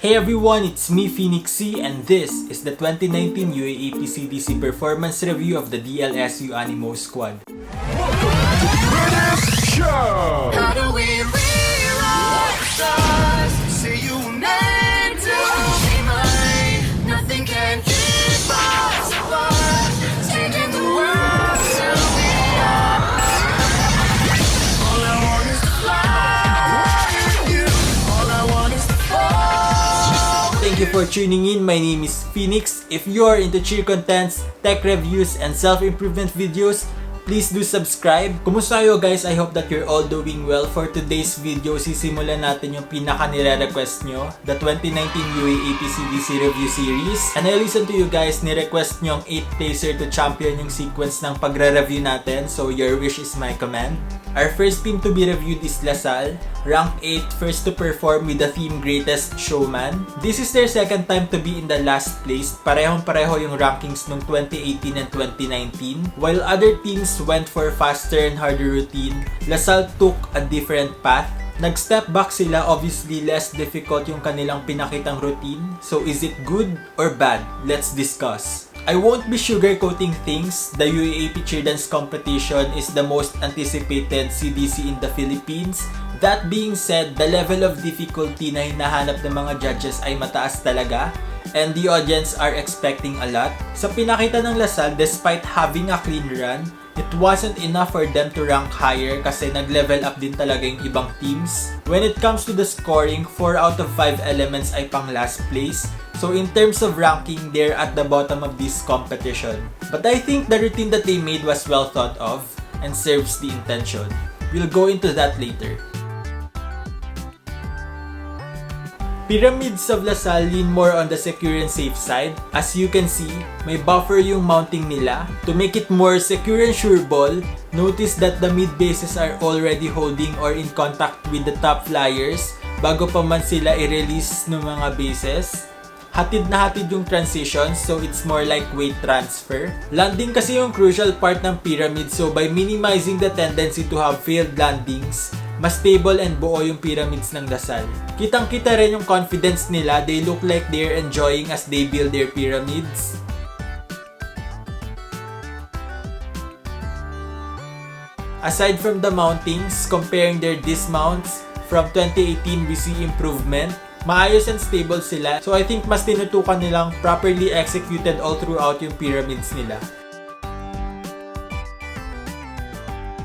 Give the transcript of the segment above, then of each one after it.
Hey everyone, it's me Phoenix C, and this is the 2019 UAAP CDC performance review of the DLSU Animo squad. How do we rewrite the stars? Say you were meant to be mine. Nothing can keep us apart. Changing the world to be ours. All I want is to fly with you. All I want is to fall. Thank you for tuning in. My name is Phoenix. If you are into cheer contents, tech reviews, and self-improvement videos, please do subscribe. Kumusta kayo guys? I hope that you're all doing well. For today's video, sisimulan natin yung pinaka nire-request nyo, the 2019 UAAP CDC review series. And I listen to you guys, ni-request nyo ang 8th placer to champion yung sequence ng pagre-review natin. So your wish is my command. Our first team to be reviewed is LaSalle, ranked 8th, first to perform with the theme Greatest Showman. This is their second time to be in the last place. Parehong-pareho yung rankings nung 2018 and 2019. While other teams went for faster and harder routine, LaSalle took a different path. Nag-step back sila, obviously less difficult yung kanilang pinakitang routine. So is it good or bad? Let's discuss. I won't be sugarcoating things. The UAAP Cheer Dance competition is the most anticipated CDC in the Philippines. That being said, the level of difficulty na hinahanap ng mga judges ay mataas talaga, and the audience are expecting a lot. Sa pinakita ng LaSalle, despite having a clean run, it wasn't enough for them to rank higher kasi nag-level up din talaga yung ibang teams. When it comes to the scoring, 4 out of 5 elements ay pang last place. So in terms of ranking, they're at the bottom of this competition. But I think the routine that they made was well thought of and serves the intention. We'll go into that later. Pyramids of LaSalle lean more on the secure and safe side. As you can see, may buffer yung mounting nila. To make it more secure and sure ball, notice that the mid bases are already holding or in contact with the top flyers bago pa man sila i-release ng mga bases. Hatid na hatid yung transition, so it's more like weight transfer. Landing kasi yung crucial part ng pyramid, so by minimizing the tendency to have failed landings, mas stable and buo yung pyramids ng LaSalle. Kitang-kita rin yung confidence nila. They look like they're enjoying as they build their pyramids. Aside from the mountings, comparing their dismounts, from 2018 we see improvement. Maayos and stable sila, so I think mas tinutukan nilang properly executed all throughout yung pyramids nila.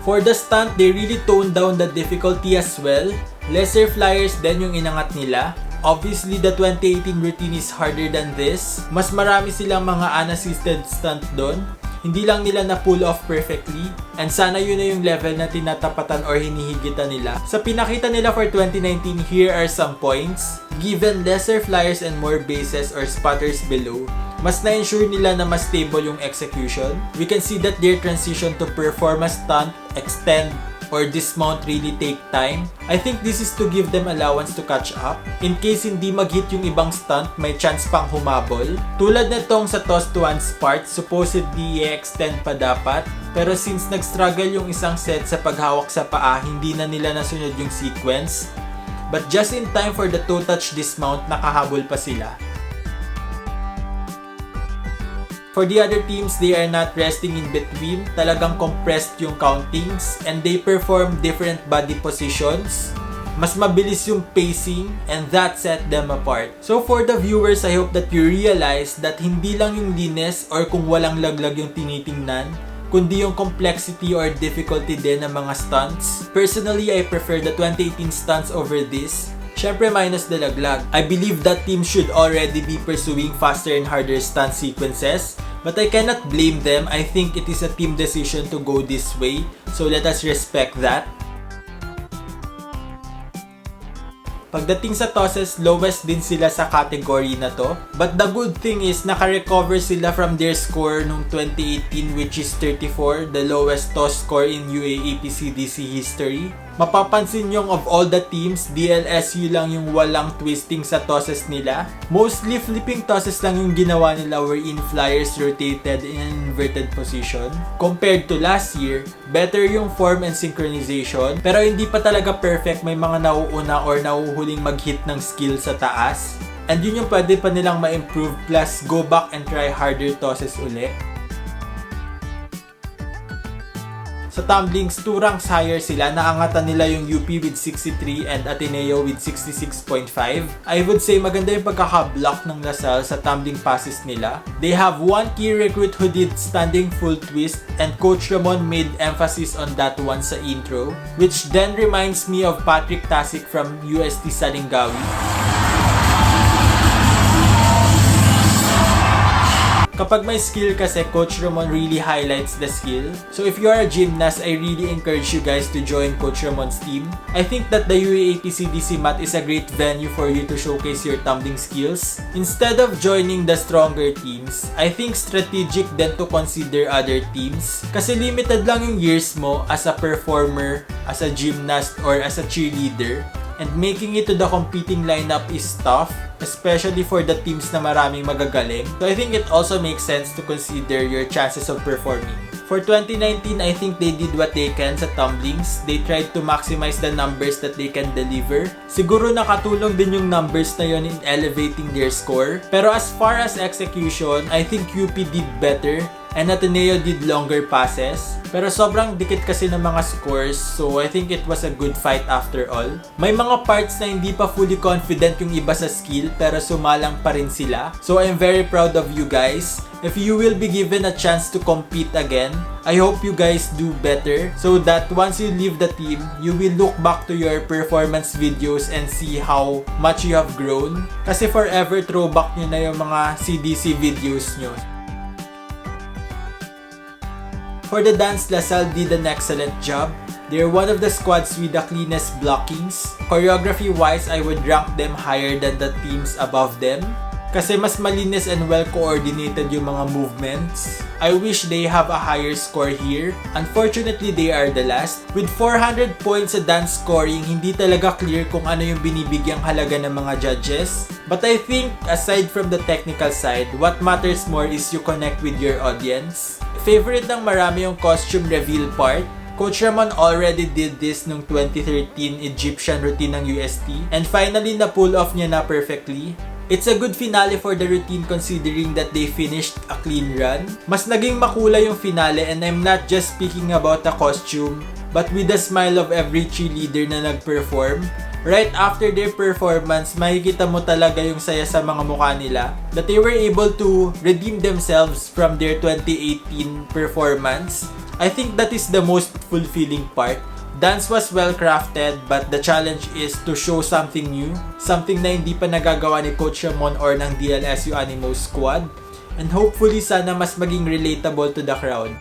For the stunt, they really toned down the difficulty as well. Lesser flyers din yung inangat nila. Obviously, the 2018 routine is harder than this. Mas marami silang mga unassisted stunt doon. Hindi lang nila na-pull off perfectly. And sana yun na yung level na tinatapatan or hinihigitan nila. Sa pinakita nila for 2019, here are some points. Given lesser flyers and more bases or spotters below, mas na-ensure nila na mas stable yung execution. We can see that their transition to perform a stunt, extend, or dismount really take time. I think this is to give them allowance to catch up. In case hindi mag-hit yung ibang stunt, may chance pang humabol. Tulad na tong sa toss to hands part, supposedly i-extend pa dapat. Pero since nag-struggle yung isang set sa paghawak sa paa, hindi na nila nasunod yung sequence. But just in time for the toe-touch dismount, nakahabol pa sila. For the other teams, they are not resting in between. Talagang compressed yung countings and they perform different body positions. Mas mabilis yung pacing and that set them apart. So for the viewers, I hope that you realize that hindi lang yung linis or kung walang laglag yung tinitingnan, kundi yung complexity or difficulty din ng mga stunts. Personally, I prefer the 2018 stunts over this. Syempre minus the laglag. I believe that team should already be pursuing faster and harder stunt sequences. But I cannot blame them. I think it is a team decision to go this way. So let us respect that. Pagdating sa tosses, lowest din sila sa category na to. But the good thing is, naka-recover sila from their score nung 2018 which is 34, the lowest toss score in UAAP CDC history. Mapapansin nyong of all the teams, DLSU lang yung walang twisting sa tosses nila. Mostly flipping tosses lang yung ginawa nila wherein flyers rotated in an inverted position. Compared to last year, better yung form and synchronization. Pero hindi pa talaga perfect, may mga nauuna or nauhuling mag-hit ng skill sa taas. And yun yung pwede pa nilang ma-improve, plus go back and try harder tosses uli. Sa tumblings, 2 ranks higher sila. Naangatan nila yung UP with 63 and Ateneo with 66.5. I would say maganda yung pagkaka-block ng Lasal sa tumbling passes nila. They have one key recruit who did standing full twist, and Coach Ramon made emphasis on that one sa intro, which then reminds me of Patrick Tasik from UST Salingawi. Kapag may skill kasi, Coach Ramon really highlights the skill. So if you are a gymnast, I really encourage you guys to join Coach Ramon's team. I think that the UAAP CDC mat is a great venue for you to showcase your tumbling skills. Instead of joining the stronger teams, I think strategic then to consider other teams. Kasi limited lang yung years mo as a performer, as a gymnast, or as a cheerleader. And making it to the competing lineup is tough, especially for the teams na maraming magagaling. So I think it also makes sense to consider your chances of performing. For 2019, I think they did what they can sa tumblings. They tried to maximize the numbers that they can deliver. Siguro nakatulong din yung numbers na yon in elevating their score. Pero as far as execution, I think UP did better. And Ateneo did longer passes. Pero sobrang dikit kasi ng mga scores, so I think it was a good fight after all. May mga parts na hindi pa fully confident yung iba sa skill, pero sumalang pa rin sila. So I'm very proud of you guys. If you will be given a chance to compete again, I hope you guys do better, so that once you leave the team, you will look back to your performance videos and see how much you have grown. Kasi forever throwback nyo na yung mga CDC videos nyo. For the dance, Lasal did an excellent job. They're one of the squads with the cleanest blockings. Choreography-wise, I would rank them higher than the teams above them. Kasi mas malinis and well-coordinated yung mga movements. I wish they have a higher score here. Unfortunately, they are the last. With 400 points sa dance scoring, hindi talaga clear kung ano yung binibigyang halaga ng mga judges. But I think, aside from the technical side, what matters more is you connect with your audience. Favorite ng marami yung costume reveal part. Coach Ramon already did this nung 2013 Egyptian routine ng UST, and finally na-pull off niya na perfectly. It's a good finale for the routine considering that they finished a clean run. Mas naging makulay yung finale, and I'm not just speaking about the costume, but with the smile of every cheerleader na nag-perform. Right after their performance, makikita mo talaga yung saya sa mga mukha nila, that they were able to redeem themselves from their 2018 performance. I think that is the most fulfilling part. Dance was well crafted, but the challenge is to show something new, something na hindi pa nagagawa ni Coach Ramon or ng DLSU Animo squad, and hopefully sana mas maging relatable to the crowd.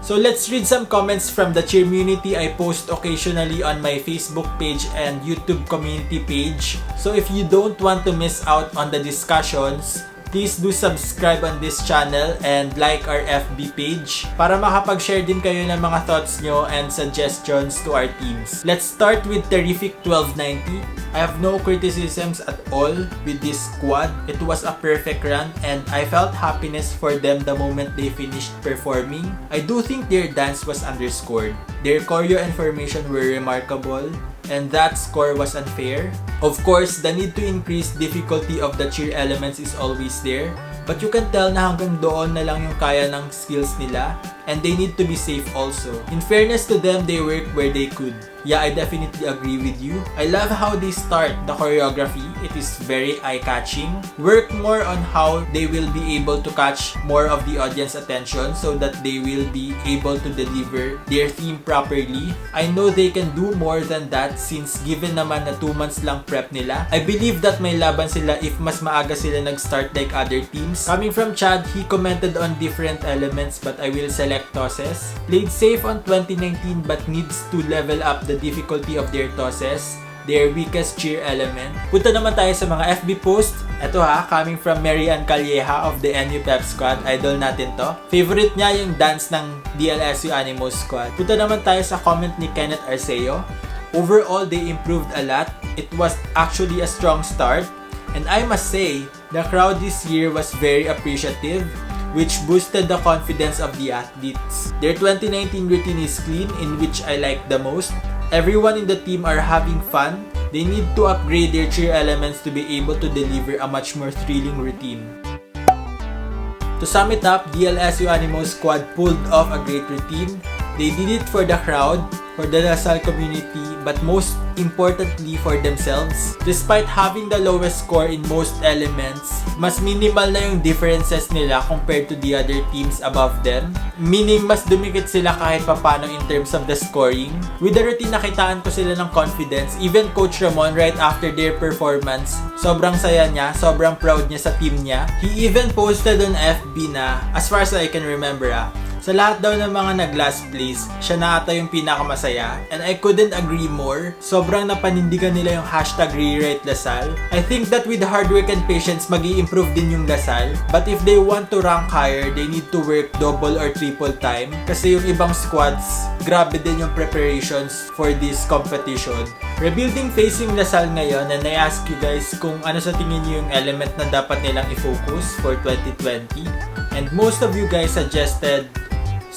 So let's read some comments from the cheermunity I post occasionally on my Facebook page and YouTube community page. So if you don't want to miss out on the discussions, please do subscribe on this channel and like our FB page para makapag-share din kayo ng mga thoughts nyo and suggestions to our teams. Let's start with Terrific 1290. I have no criticisms at all with this squad. It was a perfect run and I felt happiness for them the moment they finished performing. I do think their dance was underscored. Their choreo and formation were remarkable, and that score was unfair. Of course, the need to increase difficulty of the cheer elements is always there, but you can tell na hanggang doon na lang yung kaya ng skills nila, and they need to be safe also. In fairness to them, they work where they could. Yeah, I definitely agree with you. I love how they start the choreography. It is very eye-catching. Work more on how they will be able to catch more of the audience attention so that they will be able to deliver their theme properly. I know they can do more than that since given naman na 2 months lang prep nila. I believe that may laban sila if mas maaga sila nag-start like other teams. Coming from Chad, he commented on different elements but I will select tosses. Played safe on 2019 but needs to level up the difficulty of their tosses, their weakest cheer element. Punta naman tayo sa mga FB post. Ito coming from Marian Calleja of the UAAP squad. Idol natin to. Favorite niya yung dance ng DLSU Animo squad. Punta naman tayo sa comment ni Kenneth Arceo. Overall, they improved a lot. It was actually a strong start. And I must say, the crowd this year was very appreciative, which boosted the confidence of the athletes. Their 2019 routine is clean, in which I like the most. Everyone in the team are having fun. They need to upgrade their cheer elements to be able to deliver a much more thrilling routine. To sum it up, DLSU Animo squad pulled off a great routine. They did it for the crowd, for the LaSalle community, but most importantly for themselves. Despite having the lowest score in most elements, mas minimal na yung differences nila compared to the other teams above them. Meaning, mas dumikit sila kahit papano in terms of the scoring. With the routine, nakitaan ko sila ng confidence. Even Coach Ramon, right after their performance, sobrang saya niya, sobrang proud niya sa team niya. He even posted on FB na, as far as I can remember sa lahat daw ng mga nag-last place, siya na ata yung pinakamasaya. And I couldn't agree more. Sobrang napanindigan nila yung hashtag Rewrite Lasal. I think that with hard work and patience, mag-i-improve din yung Lasal. But if they want to rank higher, they need to work double or triple time. Kasi yung ibang squads, grabe din yung preparations for this competition. Rebuilding phase yung Lasal ngayon, and I ask you guys kung ano sa tingin nyo yung element na dapat nilang i-focus for 2020. And most of you guys suggested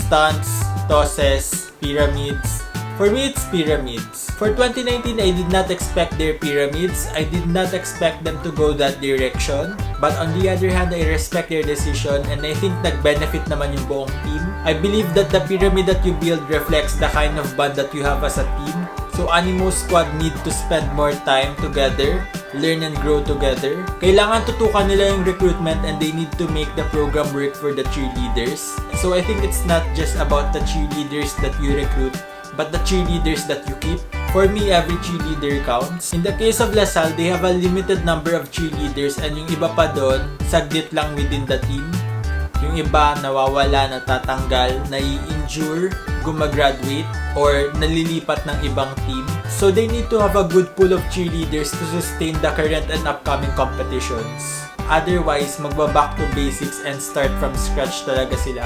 stunts, tosses, pyramids. For me, it's pyramids. For 2019, I did not expect their pyramids. I did not expect them to go that direction. But on the other hand, I respect their decision and I think nag-benefit naman yung buong team. I believe that the pyramid that you build reflects the kind of bond that you have as a team. So Animo squad need to spend more time together, learn and grow together. Kailangan tutukan nila yung recruitment and they need to make the program work for the cheerleaders. So I think it's not just about the cheerleaders that you recruit, but the cheerleaders that you keep. For me, every cheerleader counts. In the case of LaSalle, they have a limited number of cheerleaders and yung iba pa doon, saglit lang within the team. Yung iba nawawala, natatanggal, nai-injure, gumagraduate, or nalilipat ng ibang team. So they need to have a good pool of cheerleaders to sustain the current and upcoming competitions. Otherwise, magba-back to basics and start from scratch talaga sila.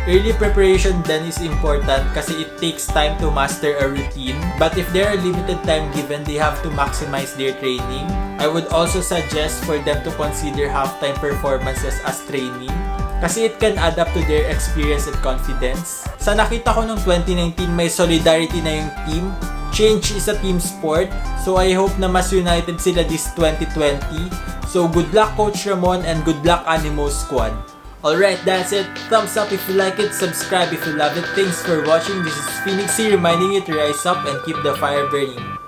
Early preparation then is important kasi it takes time to master a routine. But if there are limited time given, they have to maximize their training. I would also suggest for them to consider halftime performances as training kasi it can add up to their experience and confidence. Sa nakita ko nung 2019, may solidarity na yung team. Change is a team sport. So I hope na mas united sila this 2020. So good luck Coach Ramon and good luck Animo squad. Alright, that's it. Thumbs up if you like it, subscribe if you love it. Thanks for watching. This is Phoenix C reminding you to rise up and keep the fire burning.